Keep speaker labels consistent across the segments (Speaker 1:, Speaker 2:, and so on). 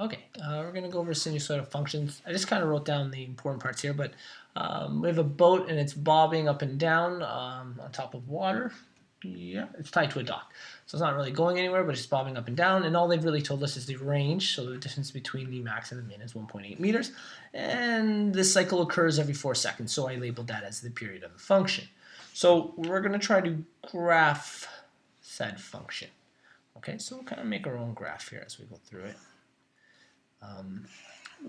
Speaker 1: Okay, we're going to go over sinusoidal functions. I just kind of wrote down the important parts here, but we have a boat and it's bobbing up and down on top of water. Yeah, it's tied to a dock. So it's not really going anywhere, but it's bobbing up and down. And all they've really told us is the range. So the distance between the max and the min is 1.8 meters. And this cycle occurs every 4 seconds. So I labeled that as the period of the function. So we're going to try to graph said function. Okay, so we'll kind of make our own graph here as we go through it.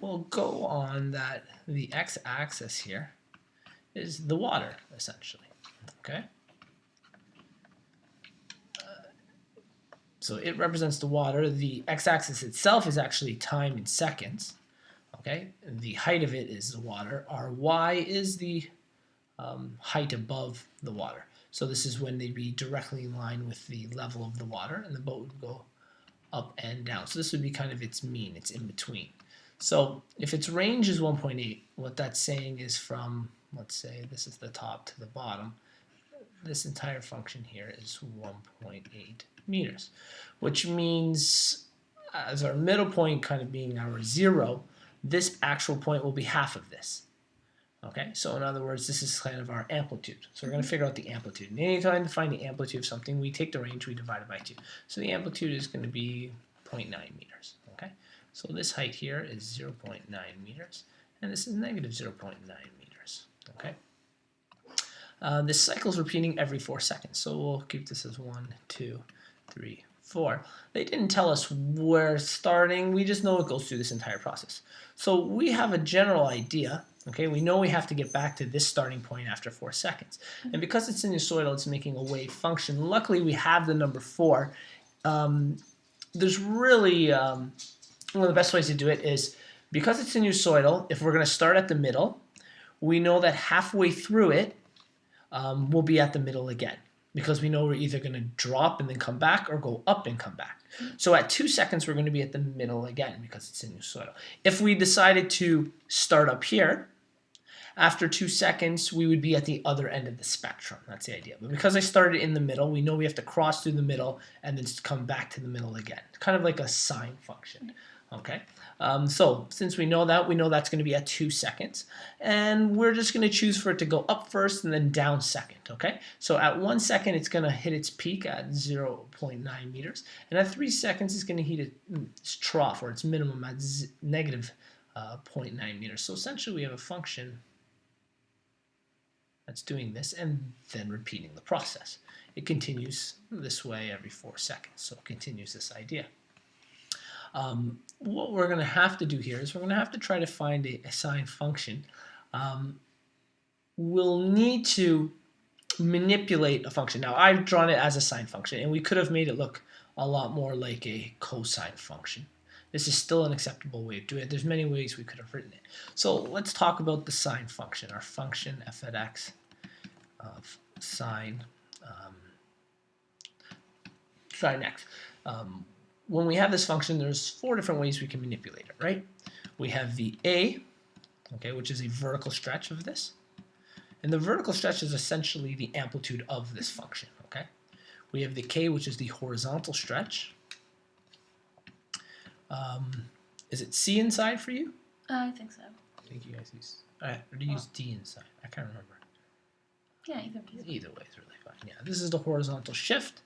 Speaker 1: We'll go on that the x-axis here is the water, essentially. Okay. So it represents the water. The x-axis itself is actually time in seconds. Okay. The height of it is the water. Our y is the height above the water. So this is when they'd be directly in line with the level of the water, and the boat would go up and down. So this would be kind of its mean. It's in between. So if its range is 1.8, what that's saying is from, let's say this is the top to the bottom, this entire function here is 1.8 meters, which means as our middle point kind of being our 0, this actual point will be half of this. Okay, so in other words, this is kind of our amplitude. So we're going to figure out the amplitude. And anytime to find the amplitude of something, we take the range, we divide it by 2. So the amplitude is going to be 0.9 meters. Okay, so this height here is 0.9 meters, and this is negative 0.9 meters. Okay, this cycle is repeating every 4 seconds. So we'll keep this as 1, 2, 3, 4. They didn't tell us where starting. We just know it goes through this entire process. So we have a general idea. Okay, we know we have to get back to this starting point after 4 seconds. And because it's sinusoidal, it's making a wave function. Luckily, we have the number 4. There's really, one of the best ways to do it is, because it's sinusoidal, if we're going to start at the middle, we know that halfway through it, we'll be at the middle again. Because we know we're either going to drop and then come back or go up and come back. So at 2 seconds, we're going to be at the middle again because it's sinusoidal. If we decided to start up here, after 2 seconds, we would be at the other end of the spectrum. That's the idea. But because I started in the middle, we know we have to cross through the middle and then come back to the middle again. Kind of like a sine function. Okay, so since we know that's going to be at 2 seconds, and we're just going to choose for it to go up first and then down second. Okay, so at 1 second it's going to hit its peak at 0.9 meters, and at 3 seconds it's going to hit its trough or its minimum at negative 0.9 meters. So essentially we have a function that's doing this and then repeating the process. It continues this way every 4 seconds, so it continues this idea. What we're going to have to do here is we're going to have to try to find a sine function. We'll need to manipulate a function. Now, I've drawn it as a sine function, and we could have made it look a lot more like a cosine function. This is still an acceptable way of doing it. There's many ways we could have written it. So let's talk about the sine function, our function f at x of sine x. When we have this function, there's 4 different ways we can manipulate it, right? We have the a, okay, which is a vertical stretch of this. And the vertical stretch is essentially the amplitude of this function, okay? We have the k, which is the horizontal stretch. Is it c inside for you?
Speaker 2: I think so.
Speaker 1: I think you guys use, or do you use d inside? I can't remember.
Speaker 2: Yeah,
Speaker 1: Either way is really fine. Yeah, this is the horizontal shift.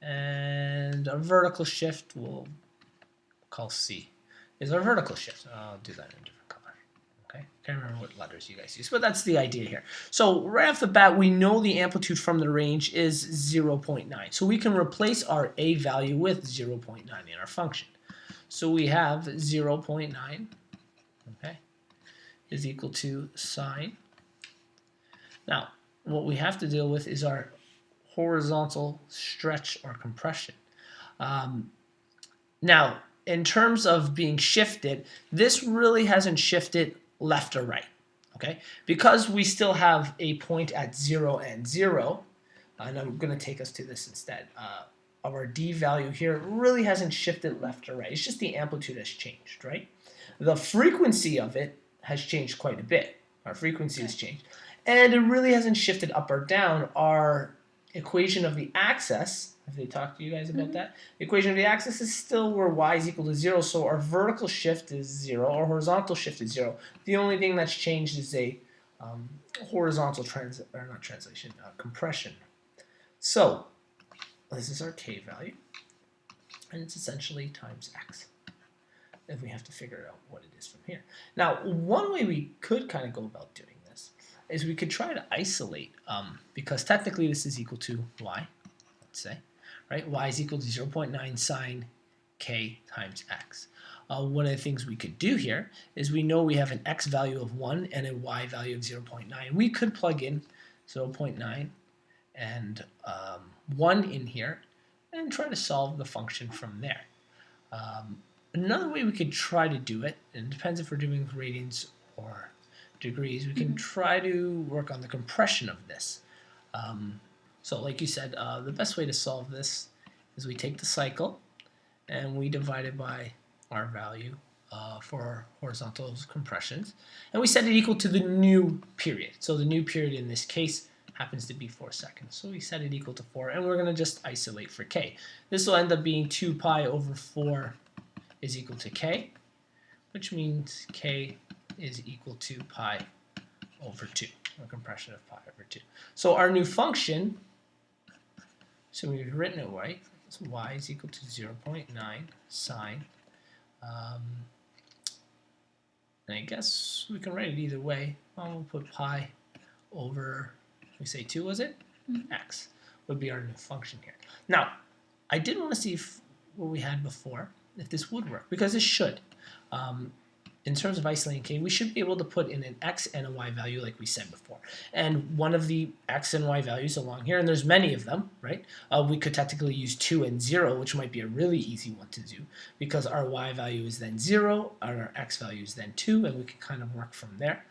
Speaker 1: And a vertical shift we'll call C is our vertical shift. I'll do that in a different color. Okay, can't remember what letters you guys use, but that's the idea here. So right off the bat, we know the amplitude from the range is 0.9. So we can replace our A value with 0.9 in our function. So we have 0.9, okay, is equal to sine. Now, what we have to deal with is our horizontal stretch or compression. Now, in terms of being shifted, this really hasn't shifted left or right, okay? Because we still have a point at 0 and 0, and I'm going to take us to this instead. Our d value here really hasn't shifted left or right. It's just the amplitude has changed, right? The frequency of it has changed quite a bit. Our frequency has changed. And it really hasn't shifted up or down. Our equation of the axis, have they talked to you guys about that? The equation of the axis is still where y is equal to 0, so our vertical shift is 0, our horizontal shift is 0. The only thing that's changed is a horizontal compression. So this is our k value, and it's essentially times x. And we have to figure out what it is from here. Now, one way we could kind of go about doing this is we could try to isolate, because technically this is equal to y, let's say, right? Y is equal to 0.9 sine k times x. One of the things we could do here is we know we have an x value of 1 and a y value of 0.9. We could plug in 0.9 and 1 in here and try to solve the function from there. Another way we could try to do it, and it depends if we're doing radians or degrees, we can try to work on the compression of this. So like you said, the best way to solve this is we take the cycle and we divide it by our value for horizontal compressions, and we set it equal to the new period. So the new period in this case happens to be 4 seconds. So we set it equal to 4, and we're going to just isolate for k. This will end up being 2 pi over 4 is equal to k, which means k is equal to pi over 2, or compression of pi over 2. So our new function, so we've written it right, so y is equal to 0.9 sine, and I guess we can write it either way. Well, we'll put pi over, we say 2, was it? X would be our new function here. Now, I did want to see if what we had before, if this would work, because this should. In terms of isolating k, we should be able to put in an x and a y value like we said before. And one of the x and y values along here, and there's many of them, right? We could technically use 2 and 0, which might be a really easy one to do, because our y value is then 0, and our x value is then 2, and we can kind of work from there.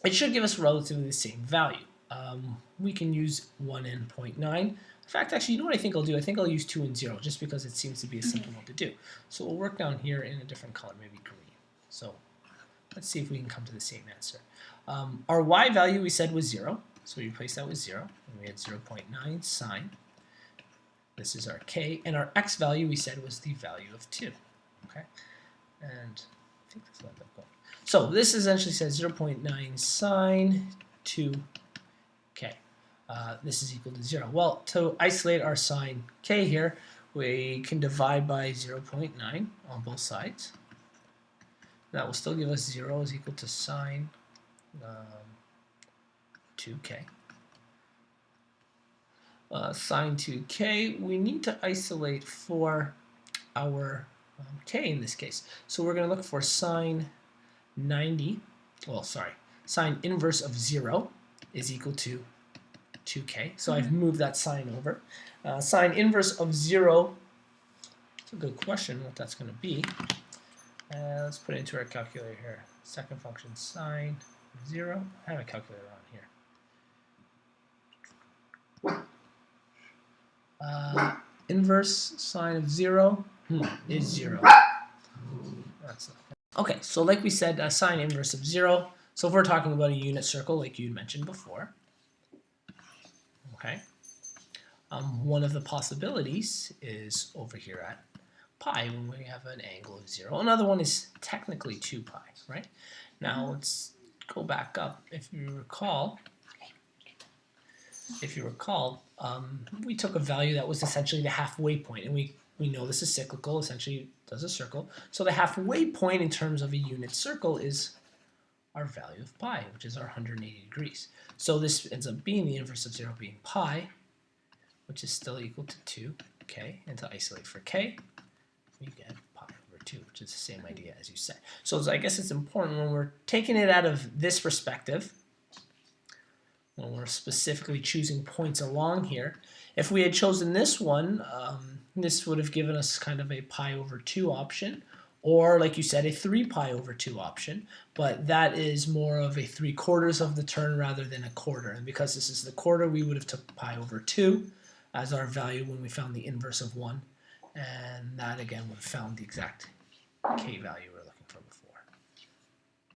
Speaker 1: It should give us relatively the same value. We can use 1 and 0.9. In fact, actually, you know what I think I'll do? I think I'll use 2 and 0, just because it seems to be a simple one to do. So we'll work down here in a different color, maybe green. So let's see if we can come to the same answer. Our y value we said was 0, so we replace that with 0, and we had 0.9 sine. This is our k, and our x value we said was the value of 2. Okay, and I think this will end up going. So this essentially says 0.9 sine 2k. This is equal to 0. Well, to isolate our sine k here, we can divide by 0.9 on both sides. That will still give us 0 is equal to sine 2k. Sine 2k, we need to isolate for our k in this case. So we're going to look for sine 90, well, sorry, sine inverse of 0 is equal to 2k. So I've moved that sign over. Sine inverse of 0, it's a good question what that's going to be. Let's put it into our calculator here. Second function, sine 0. I have a calculator on here. Inverse sine of 0 is 0. That's okay, so like we said, sine inverse of 0. So if we're talking about a unit circle like you mentioned before, okay, one of the possibilities is over here at pi when we have an angle of 0. Another one is technically 2 pi, right? Now let's go back up. If you recall, we took a value that was essentially the halfway point, and we know this is cyclical, essentially it does a circle. So the halfway point in terms of a unit circle is our value of pi, which is our 180 degrees. So this ends up being the inverse of 0 being pi, which is still equal to 2k. And to isolate for k, we get pi over 2, which is the same idea as you said. So I guess it's important when we're taking it out of this perspective, when we're specifically choosing points along here. If we had chosen this one, this would have given us kind of a pi over 2 option, or like you said, a 3 pi over 2 option, but that is more of a 3/4 of the turn rather than a quarter. And because this is the quarter, we would have took pi over 2 as our value when we found the inverse of 1, and that again would have found the exact k value